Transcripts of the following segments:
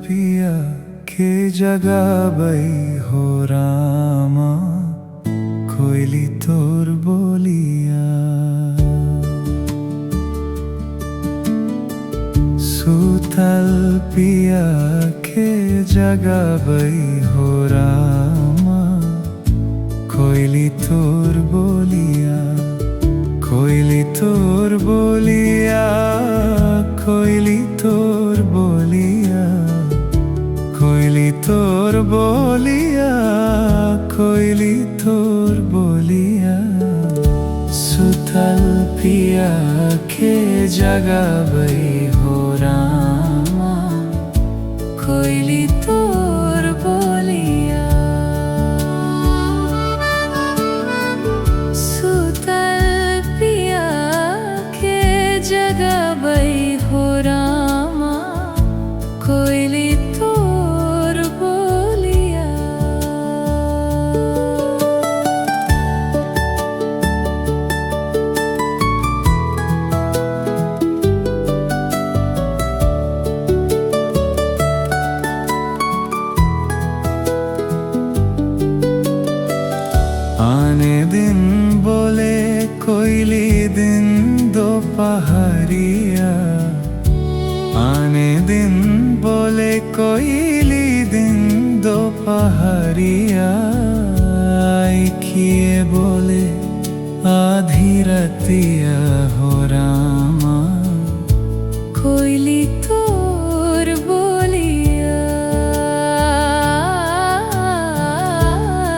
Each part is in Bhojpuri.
पिया के जगाबई हो रामा कोइली तोर बोलिया। सुतल पिया के जगाबई हो रामा कोइली तोर बोलिया। कोइली तोर बोलिया, कोइली तोर बोलिया, कोइली तोर बोलिया, कोइली तोर बोलिया। सुतल पिया के जगाबई हो रामा कोइली तोर बोलिया। सुतल पिया के जगाबई हो रामा कोइली तोर बोलिया। आने दिन बोले कोइली दिन दोपहरिया। आने दिन बोले कोइली दिन दोपहरिया। आई किए बोले आधी रतिया हो रामा कोइली तोर बोलिया।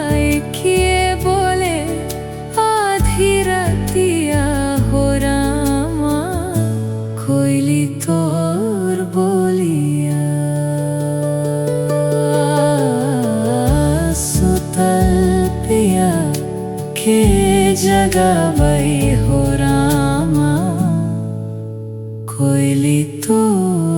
आई किए बोले आधी रतिया हो रामा कोइली तोर बोलिया। सुतल पिया के जगाबई हो रामा कोइली तोर